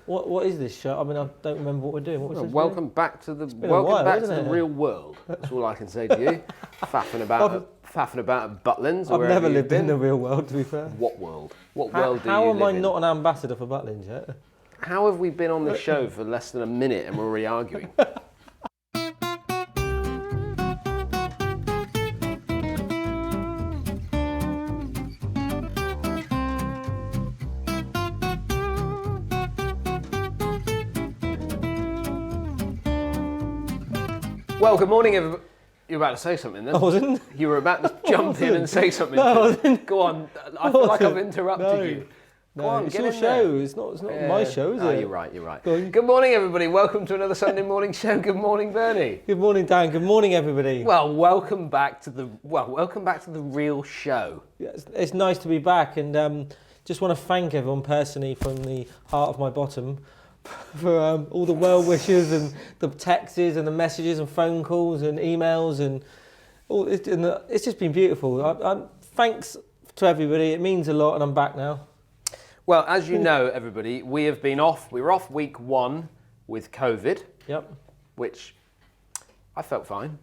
What is this show? I mean, I don't remember what we're doing. What was this welcome doing? back to the real world. That's all I can say to you. faffing about at Butlins. I've never lived in the real world, to be fair. What world? What world do you live in? How am I not an ambassador for Butlins yet? How have we been on the show for less than a minute and we're already arguing? Well, good morning, everybody. You were about to say something then? I wasn't. You were about to jump in and say something. No, I wasn't. Go on. I feel like I've interrupted you. Go on, it's get your in show. there. It's not my show, is it? Oh, you're right. Good morning, everybody. Welcome to another Sunday morning show. Good morning, Bernie. Good morning, Dan. Good morning, everybody. Well, welcome back to the real show. Yeah, it's nice to be back, and just want to thank everyone personally from the heart of my bottom for all the well wishes and the texts and the messages and phone calls and emails and all. It's just been beautiful. Thanks to everybody. It means a lot, and I'm back now. Well, as you know, everybody, we have been off. We were off week 1 with COVID. Yep. Which I felt fine.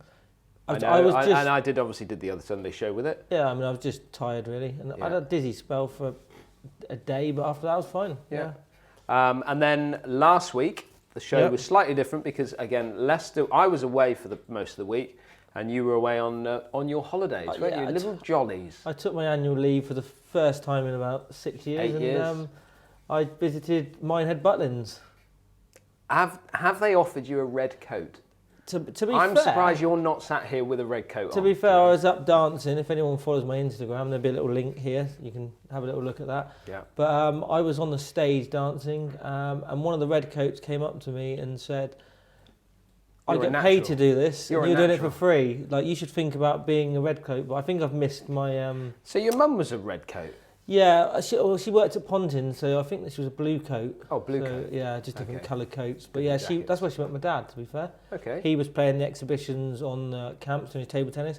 I did obviously did the other Sunday show with it. Yeah, I mean, I was just tired really, and I had a dizzy spell for a day, but after that I was fine. Yeah. And then last week the show was slightly different because again, I was away for the most of the week, and you were away on your holidays, weren't you? Little jollies. I took my annual leave for the first time in about 6 years, 8 years. And I visited Minehead Butlins. Have they offered you a red coat? To be fair, I'm surprised you're not sat here with a red coat on. To be fair, I was up dancing. If anyone follows my Instagram, there'll be a little link here. You can have a little look at that. Yeah. But I was on the stage dancing, and one of the red coats came up to me and said, "I get paid to do this. You're doing it for free. Like, you should think about being a red coat." But I think I've missed my. So your mum was a red coat. Yeah, she worked at Pontin, so I think this was a blue coat. Oh, blue coat. Yeah, just different coloured coats. But yeah, that's where she met my dad, to be fair. Okay. He was playing the exhibitions on the camps doing table tennis.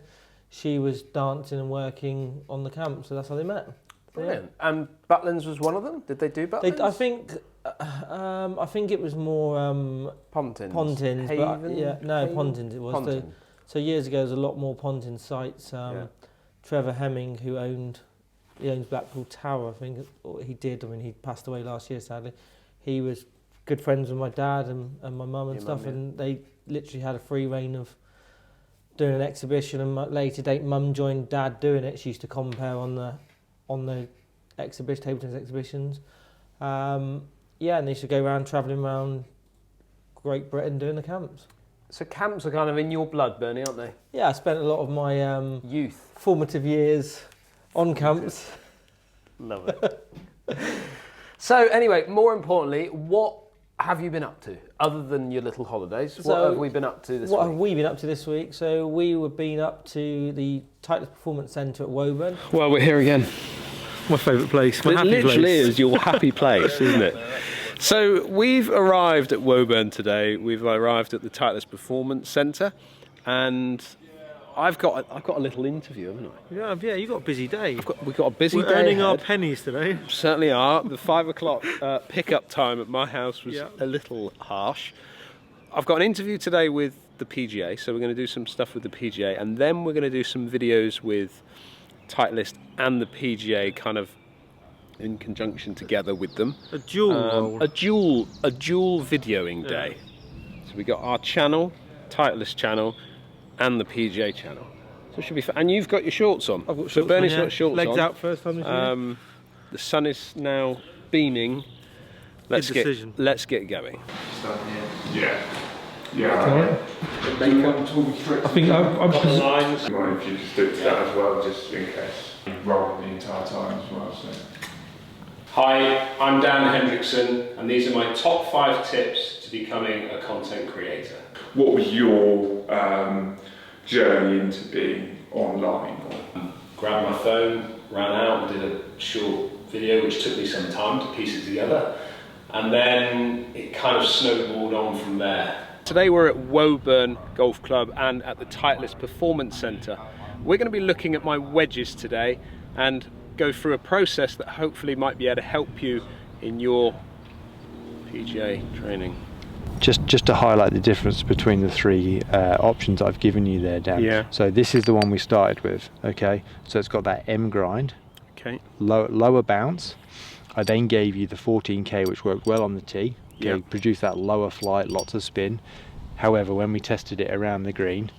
She was dancing and working on the camp, so that's how they met. Brilliant. Yeah. And Butlins was one of them? Did they do Butlins? I think it was more Pontins. Pontins. Haven? Pontins it was. Pontin. So years ago, there was a lot more Pontin sites. Trevor Hemming, who owns Blackpool Tower, I think, or he did. I mean, he passed away last year, sadly. He was good friends with my dad and my mum and stuff, and they literally had a free reign of doing an exhibition. And later date, mum joined dad doing it. She used to compare on the exhibition, table tennis exhibitions. And they used to go around travelling around Great Britain doing the camps. So camps are kind of in your blood, Bernie, aren't they? Yeah, I spent a lot of my youth, formative years on camps. Love it. So anyway, more importantly, what have you been up to other than your little holidays? What have we been up to this week? What have we been up to this week? So we've been up to the Titleist Performance Centre at Woburn. Well, we're here again. My favourite place. It literally is your happy place, isn't it? So we've arrived at Woburn today. We've arrived at the Titleist Performance Centre, and I've got a little interview, haven't I? Yeah, you've got a busy day. We've got a busy day. We're earning ahead. our pennies today. Certainly are. The 5 o'clock pick-up time at my house was a little harsh. I've got an interview today with the PGA, so we're going to do some stuff with the PGA, and then we're going to do some videos with Titleist and the PGA, kind of in conjunction together with them. A dual a dual videoing day. So we got our channel, Titleist channel, and the PGA channel. So it should be fun. And you've got your shorts on. I've got so shorts Bernie's on, got shorts Legs on. out first time this year. The sun is now beaming. Let's get going. Yeah. I think I'm lines. Mind if you just stick to that as well, just in case. Rolling the entire time as well. So. Hi, I'm Dan Hendriksen, and these are my top 5 tips to becoming a content creator. What was your journey into being online? Grabbed my phone, ran out and did a short video which took me some time to piece it together, and then it kind of snowballed on from there. Today we're at Woburn Golf Club and at the Titleist Performance Centre. We're going to be looking at my wedges today and go through a process that hopefully might be able to help you in your PGA training. Just to highlight the difference between the three options I've given you there, Dan. Yeah. So this is the one we started with, okay? So it's got that M grind, Okay. lower bounce. I then gave you the 14K, which worked well on the tee. Okay, Yep. produced that lower flight, lots of spin. However, when we tested it around the green,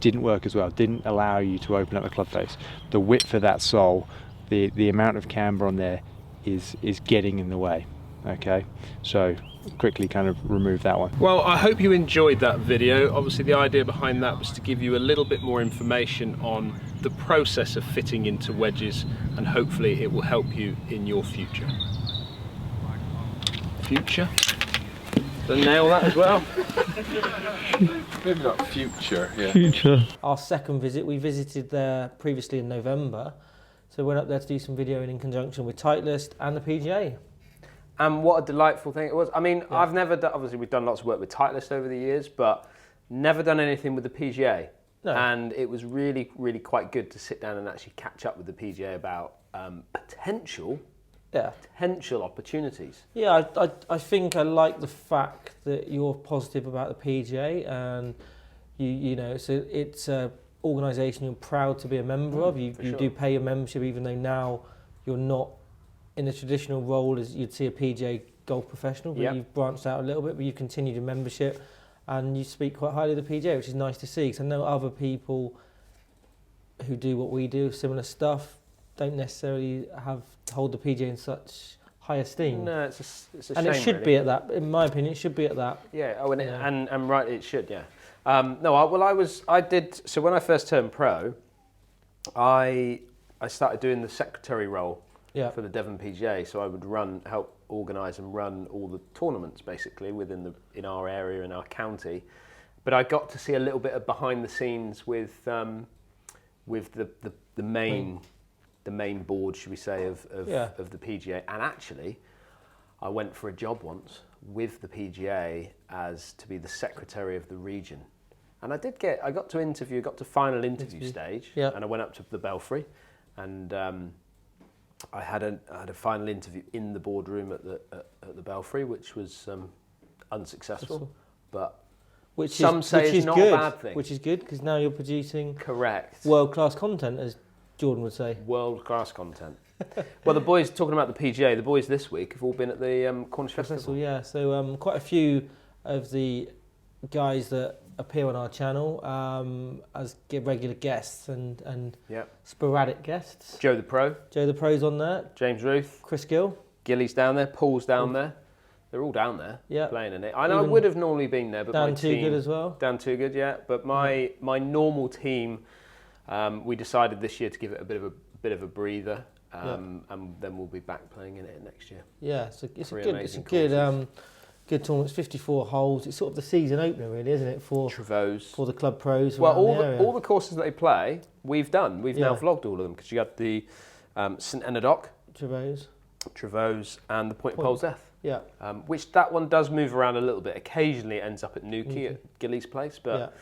didn't work as well. Didn't allow you to open up the club face. The width of that sole, the amount of camber on there is getting in the way. Okay, so quickly kind of remove that one. Well, I hope you enjoyed that video. Obviously the idea behind that was to give you a little bit more information on the process of fitting into wedges, and hopefully it will help you in your future. So nail that as well. Maybe not future, yeah. Our second visit, we visited there previously in November, so we went up there to do some videoing in conjunction with Titleist and the PGA. And what a delightful thing it was. I mean, I've never done, obviously we've done lots of work with Titleist over the years, but never done anything with the PGA. No. And it was really, really quite good to sit down and actually catch up with the PGA about potential opportunities. Yeah, I think I like the fact that you're positive about the PGA, and you know, so it's an organisation you're proud to be a member of. You sure. do pay your membership, even though now you're not in a traditional role as you'd see a PGA golf professional, but you've branched out a little bit, but you've continued your membership and you speak quite highly of the PGA, which is nice to see, because I know other people who do what we do, similar stuff, don't necessarily hold the PGA in such high esteem. No, it's a shame. And it should really be at that, in my opinion, it should be at that. Yeah, and right, it should, yeah. So when I first turned pro, I started doing the secretary role for the Devon PGA, so I would help organise and run all the tournaments basically in our area, in our county. But I got to see a little bit of behind the scenes with the main board, should we say, of the PGA. And actually, I went for a job once with the PGA as to be the secretary of the region. And I got to final interview stage, and I went up to the Belfry, and I had a final interview in the boardroom at the Belfry, which was unsuccessful, but some say it's not a bad thing. Which is good, because now you're producing world-class content, as Jordan would say. World-class content. Well, the boys, talking about the PGA, the boys this week have all been at the Cornish Festival. Yeah, so quite a few of the guys that appear on our channel as regular guests and sporadic guests. Joe the Pro's on there. James Ruth. Chris Gill. Gilly's down there. Paul's down there. They're all down there playing in it. I know I would have normally been there, but Dan Too Good as well. Dan Too Good, yeah. But my normal team, we decided this year to give it a bit of a breather, and then we'll be back playing in it next year. Yeah, so it's a good tournament. It's 54 holes. It's sort of the season opener, really, isn't it, for Trevose, for the club pros. Well, all the courses that they play, we've done. We've now vlogged all of them, because you had the St Enodoc, Trevose, and the Point Pole's Death. Yeah. Which that one does move around a little bit. Occasionally it ends up at Newquay at Gilly's place, but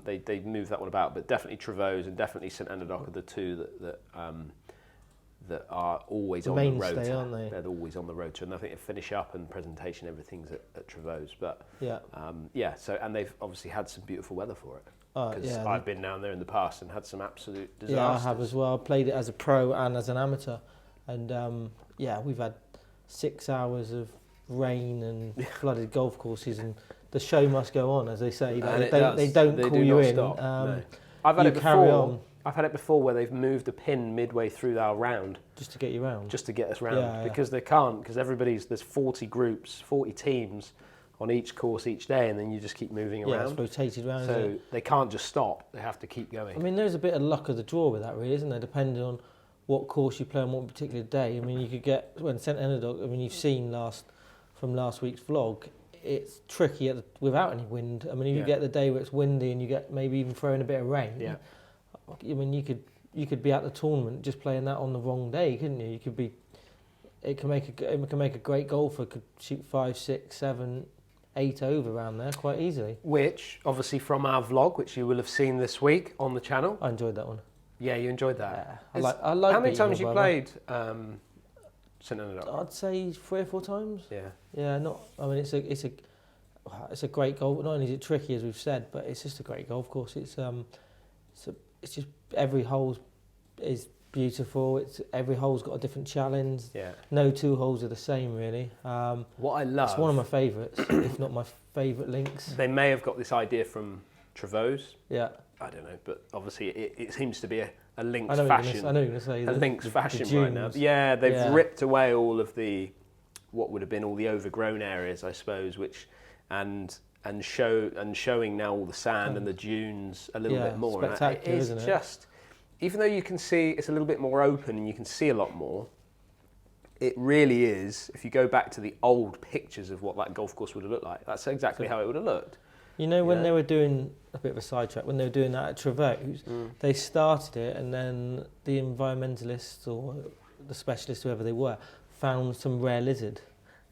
they move that one about. But definitely Trevose and definitely St Enodoc are the two that are always on the road. Mainstay, aren't they? They're always on the road to, and I think they finish up and presentation, everything's at Trevose. But so, and they've obviously had some beautiful weather for it. Because I've been down there in the past and had some absolute disasters. Yeah, I have as well. I played it as a pro and as an amateur, and we've had 6 hours of rain and flooded golf courses, and the show must go on, as they say. They don't call you in. No. I've had it before. I've had it before where they've moved a pin midway through our round. Just to get you round? Just to get us round. Because they can't, because there's 40 groups, 40 teams on each course each day, and then you just keep moving around. Yeah, it's rotated round. So they can't just stop, they have to keep going. I mean, there's a bit of luck of the draw with that, really, isn't there? Depending on what course you play on what particular day. I mean, you could get, when St Enodoc, I mean, you've seen from last week's vlog, it's tricky without any wind. I mean, if you get the day where it's windy and you get maybe even throw in a bit of rain, I mean, you could be at the tournament just playing that on the wrong day, couldn't you? It can make a great golfer could shoot 5, 6, 7, 8 over around there quite easily. Which, obviously, from our vlog, which you will have seen this week on the channel. I enjoyed that one. Yeah, you enjoyed that. Yeah, I like. How many times you played Setting it up. I'd say 3 or 4 times. Yeah. Yeah, not. I mean, it's a great golf. Not only is it tricky, as we've said, but it's just a great golf course. It's just every hole is beautiful. Every hole's got a different challenge. Yeah. No 2 holes are the same, really. What I love. It's one of my favourites, if not my favourite links. They may have got this idea from Trevose. Yeah. I don't know, but obviously it seems to be a links I know fashion. I know you're going to say a links fashion the right now. dunes. Yeah, they've ripped away all of what would have been all the overgrown areas, I suppose, and showing now all the sand and the dunes a little bit more. Spectacular, isn't it? Just, even though you can see it's a little bit more open and you can see a lot more, it really is. If you go back to the old pictures of what that golf course would have looked like, that's exactly how it would have looked. You know, when they were doing a bit of a sidetrack, when they were doing that at Trevose, they started it, and then the environmentalists or the specialists, whoever they were, found some rare lizard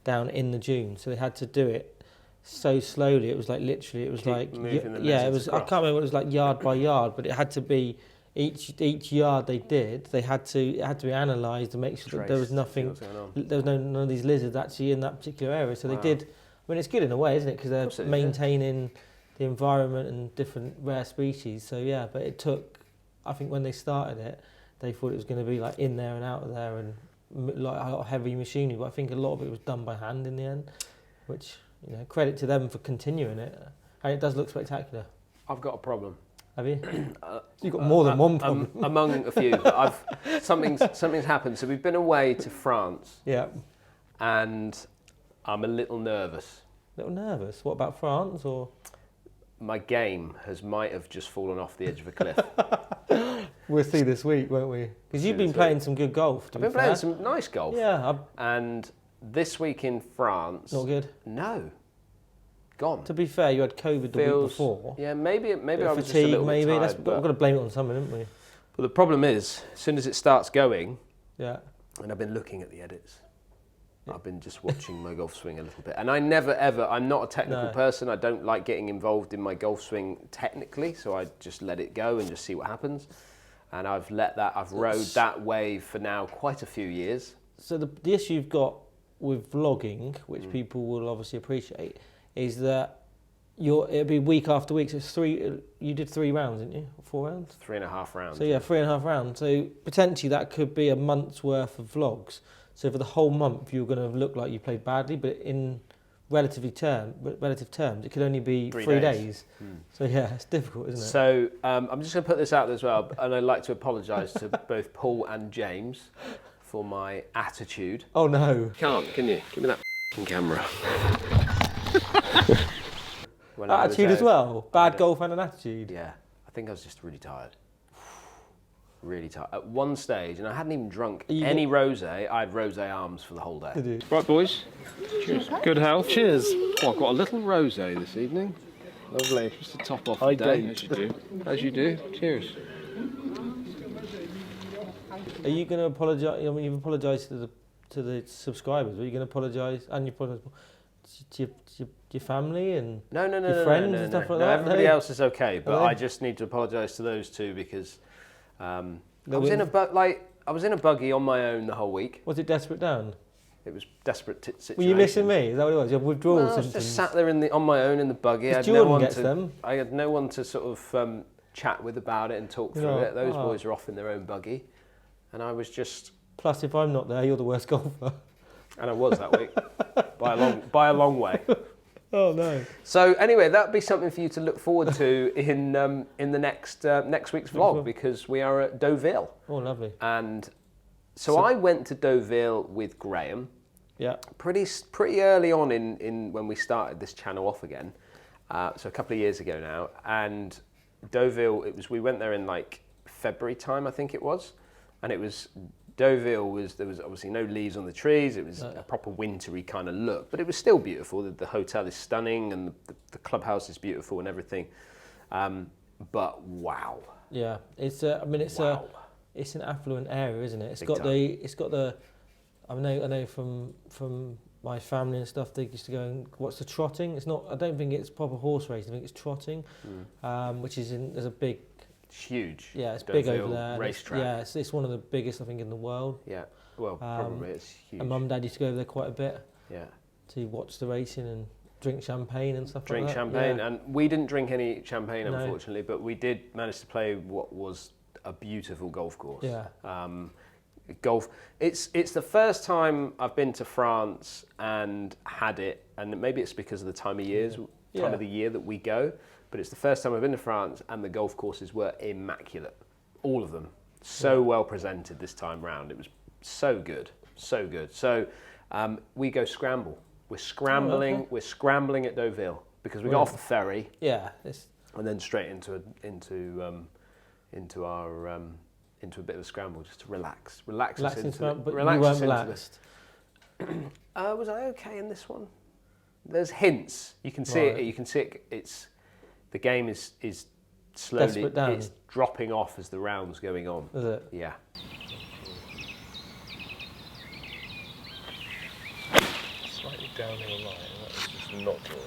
down in the dune. So they had to do it so slowly. It was like literally, it was like it was. I can't remember. It was like yard by yard, but it had to be each yard they did. It had to be analysed to make sure that there was nothing. There was none of these lizards actually in that particular area. So they did. I mean, it's good in a way, isn't it? Because they're Absolutely, maintaining the environment and different rare species. So yeah, but it took. I think when they started it, they thought it was going to be like in there and out of there and like a lot of heavy machinery. But I think a lot of it was done by hand in the end, which credit to them for continuing it. And it does look spectacular. I've got a problem. Have you? You've got more than one problem. Among a few. But something's happened. So we've been away to France. Yeah. And I'm a little nervous. A little nervous? What about France or? My game might have just fallen off the edge of a cliff. We'll see this week, won't we? Because you've been playing some good golf. I've been playing some nice golf. Yeah. And this week in France. Not good? No. Gone. To be fair, you had COVID the week before. Yeah, maybe I was just a fatigue, little bit tired. We've got to blame it on something, haven't we? But the problem is, as soon as it starts going, and I've been looking at the edits. I've been just watching my golf swing a little bit. And I never ever, I'm not a technical person. I don't like getting involved in my golf swing technically. So I just let it go and just see what happens. And I've rode that wave for now quite a few years. So the issue you've got with vlogging, which people will obviously appreciate, is that it'll be week after week. So it's you did 3 rounds, didn't you? 4 rounds? 3.5 rounds. So yeah, 3.5 rounds. So potentially that could be a month's worth of vlogs. So for the whole month, you're going to look like you played badly, but in relative terms, it could only be 3 days. So yeah, it's difficult, isn't it? So I'm just going to put this out there as well, and I'd like to apologise to both Paul and James for my attitude. Oh no! Can't, can you? Give me that f***ing camera. Attitude as well? Bad golf and an attitude? Yeah, I think I was just really tired. Really tired. At one stage, and I hadn't even drunk any rosé, I had rosé arms for the whole day. Right, boys. Cheers. Good health. Cheers. Oh, I've got a little rosé this evening. Lovely. Just to top off the day, as you do. As you do. Cheers. Are you going to apologise? I mean, you've apologised to the subscribers. Are you going to apologise and you apologise to your family and your friends and stuff like that? Everybody else is okay, but I just need to apologise to those two because I was in a buggy on my own the whole week. Was it desperate down? It was desperate situation. Were you missing me? Is that what it was? You have withdrawal symptoms? I was just sat there on my own in the buggy. I had no one to sort of chat with about it and talk through it. Those boys are off in their own buggy, and I was just. Plus, if I'm not there, you're the worst golfer. And I was that week, by a long way. Oh no! So anyway, that'd be something for you to look forward to in the next week's vlog because we are at Deauville. Oh, lovely! And so I went to Deauville with Graham. Yeah. Pretty early on in when we started this channel off again. So a couple of years ago now, and Deauville. We went there in like February time, I think it was, and it was. Deauville there was obviously no leaves on the trees. It was a proper wintry kind of look, but it was still beautiful. The hotel is stunning and the clubhouse is beautiful and everything. But wow. Yeah, it's an affluent area, isn't it? It's got the. I know from my family and stuff. They used to go and watch the trotting. It's not. I don't think it's proper horse racing. I think it's trotting, which is there's a big. It's huge. Yeah, it's Deauville big over there. Racetrack. Yeah, it's one of the biggest I think in the world. Yeah. well, probably it's huge. And Mum and Dad used to go over there quite a bit. Yeah. To watch the racing and drink champagne and stuff Drink like that. champagne, Yeah. and we didn't drink any champagne, No. unfortunately, but we did manage to play what was a beautiful golf course. Yeah. Golf. It's the first time I've been to France and had it, and maybe it's because of the time of the year that we go, but it's the first time I've been to France and the golf courses were immaculate, all of them, so well presented this time round. It was so good, so good. So we go scramble. We're scrambling. Oh, okay. We're scrambling at Deauville because we got off the ferry. Yeah. And then straight into a bit of a scramble just to relax. Relax us into it. But Relax you weren't us into relaxed. was I okay in this one? There's hints. You can see it. You can see it. It's the game is slowly. Desperate down. It's dropping off as the round's going on. Is it? Yeah. Slightly downhill line, that is just not drawing.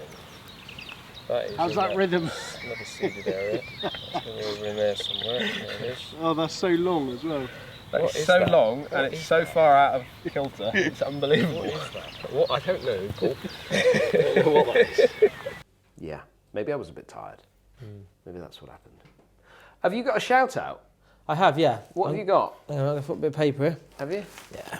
That is How's that rhythm? Another seeded area. That's going to be over in there somewhere. There it is. Oh, that's so long as well. That is so long and it's so far out of kilter. It's unbelievable. What is that? What? I don't know, Paul. I don't know what that is. Yeah. Maybe I was a bit tired. Maybe that's what happened. Have you got a shout out? I have, yeah. What have you got? I've got a bit of paper here. Have you? Yeah.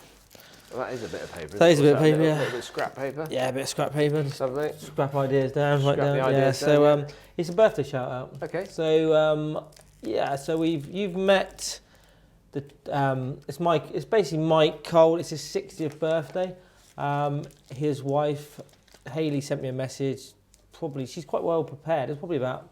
Well, that is a bit of paper. That is a bit of paper, A yeah. little bit of scrap paper. Yeah, a bit of scrap paper. Just Lovely. scrap ideas down, write Scrap the down. ideas Yeah. down, So yeah. it's a birthday shout out. Okay. So so you've met the it's basically Mike Cole. It's his 60th birthday. His wife Hayley sent me a message. Probably she's quite well prepared. It was probably about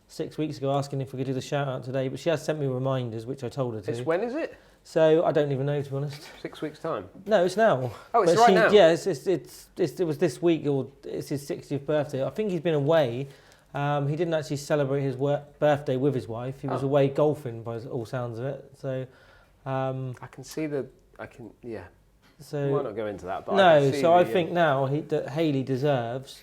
6 weeks ago asking if we could do the shout out today, but she has sent me reminders, which I told her to. When is it? So I don't even know, to be honest. 6 weeks time. No, it's now. Oh, it's right now. Yeah, it was this week, or it's his 60th birthday. I think he's been away. He didn't actually celebrate his birthday with his wife. He was away golfing, by all sounds of it. So I can see yeah. So I might not go into that, but no. I can see I think now that Hayley deserves,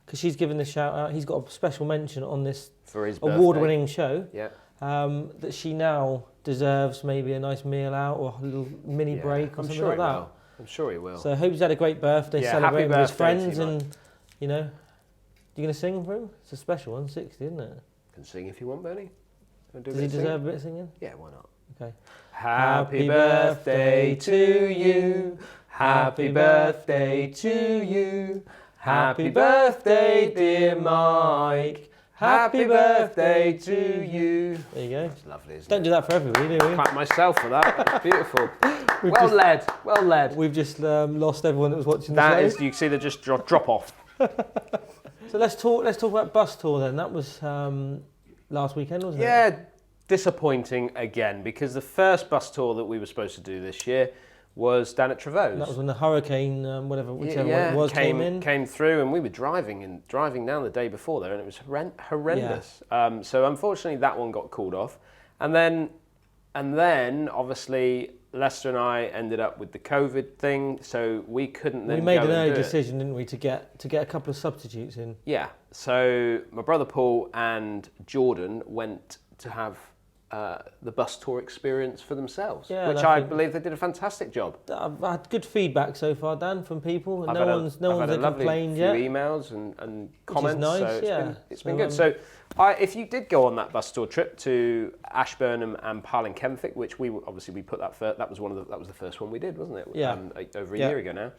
because she's given the shout out. He's got a special mention on this for his birthday. award-winning show. Yeah. That she now deserves maybe a nice meal out or a little mini break or something like that. I'm sure he will. So I hope he's had a great birthday, Yeah, celebrating happy with his birthday to friends, you, and you know, you gonna sing for him? It's a special one, 60, isn't it? Can sing if you want, Bernie. Does he deserve a bit of singing? Yeah, why not? Okay. Happy birthday to you. Happy birthday to you. Happy birthday, dear Mike. Happy birthday to you. There you go. It's lovely, isn't Don't it? do that for everybody, do we? Clap myself for that. That's beautiful. Well led. Well led. We've just lost everyone that was watching the That show. is, you see, they just drop off. So let's talk about bus tour then. That was last weekend, wasn't it? Yeah, disappointing again, because the first bus tour that we were supposed to do this year was down at Trevose. And that was when the hurricane, whichever one it was, came through, and we were driving down the day before there, and it was horrendous. Yeah. So unfortunately, that one got called off, and then obviously Lester and I ended up with the COVID thing, so we couldn't then. We made go an and early do it. decision, didn't we, to get a couple of substitutes in. Yeah. So my brother Paul and Jordan went to have the bus tour experience for themselves, which I believe they did a fantastic job. I've had good feedback so far, Dan, from people. And I've no one's complained few yet. emails and comments. Nice, so it's been good. So if you did go on that bus tour trip to Ashburnham and Parlinkenfig, which we put that first, that was the first one we did, wasn't it? Yeah. Over a year ago now.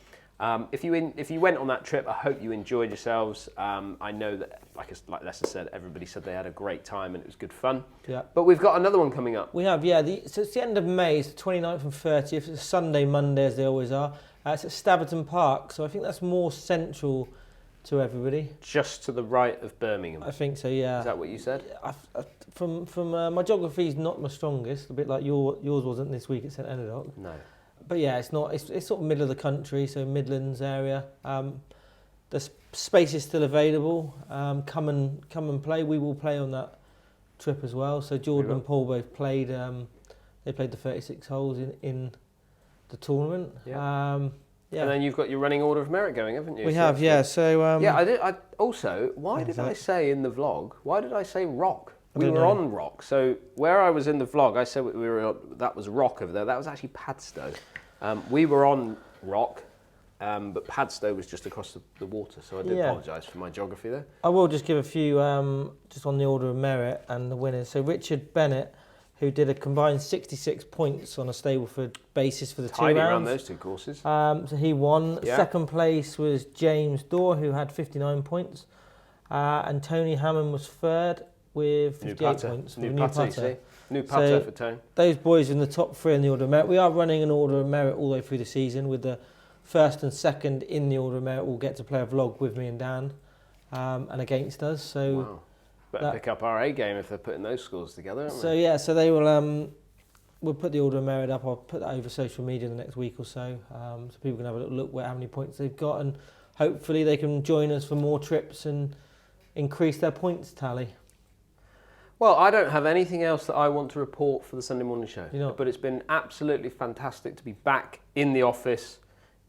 If you went on that trip, I hope you enjoyed yourselves. I know that, like Lester said, everybody said they had a great time and it was good fun. Yeah. But we've got another one coming up. We have, yeah. So it's the end of May. It's the 29th and 30th. It's a Sunday, Monday, as they always are. It's at Staverton Park, so I think that's more central to everybody. Just to the right of Birmingham. I think so, yeah. Is that what you said? From my geography is not my strongest, a bit like yours wasn't this week at St Enodoc. No. But yeah, it's not. It's sort of middle of the country, so Midlands area. The space is still available. Come and play. We will play on that trip as well. So Jordan and Paul both played. They played the 36 holes in the tournament. Yeah. Yeah. And then you've got your running order of merit going, haven't you? We have, yeah. So I did. Also, why did I say in the vlog? Why did I say rock? We were on rock. So where I was in the vlog, I said that was rock over there. That was actually Padstow. We were on rock, but Padstow was just across the water, so I do apologise for my geography there. I will just give a few, just on the order of merit and the winners. So Richard Bennett, who did a combined 66 points on a Stableford basis for the 2 rounds. Around those 2 courses. So he won. Yeah. Second place was James Dorr, who had 59 points. And Tony Hammond was third with 58 points. New putter for Tony. Those boys in the top 3 in the order of merit. We are running an order of merit all the way through the season, with the first and second in the order of merit will get to play a vlog with me and Dan, and against us. So wow. Better pick up our A game if they're putting those scores together. So yeah, so they will. We'll put the order of merit up. I'll put that over social media in the next week or so, so people can have a little look at how many points they've got, and hopefully they can join us for more trips and increase their points tally. Well, I don't have anything else that I want to report for the Sunday morning show. You know, but it's been absolutely fantastic to be back in the office,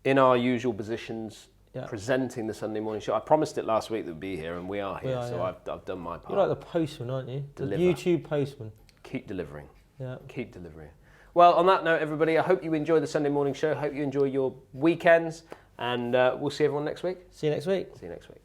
in our usual positions, presenting the Sunday morning show. I promised it last week that we'd be here, and we are here, I've done my part. You're like the postman, aren't you? Deliver. The YouTube postman. Keep delivering. Yeah. Keep delivering. Well, on that note, everybody, I hope you enjoy the Sunday morning show. Hope you enjoy your weekends, and we'll see everyone next week. See you next week. See you next week.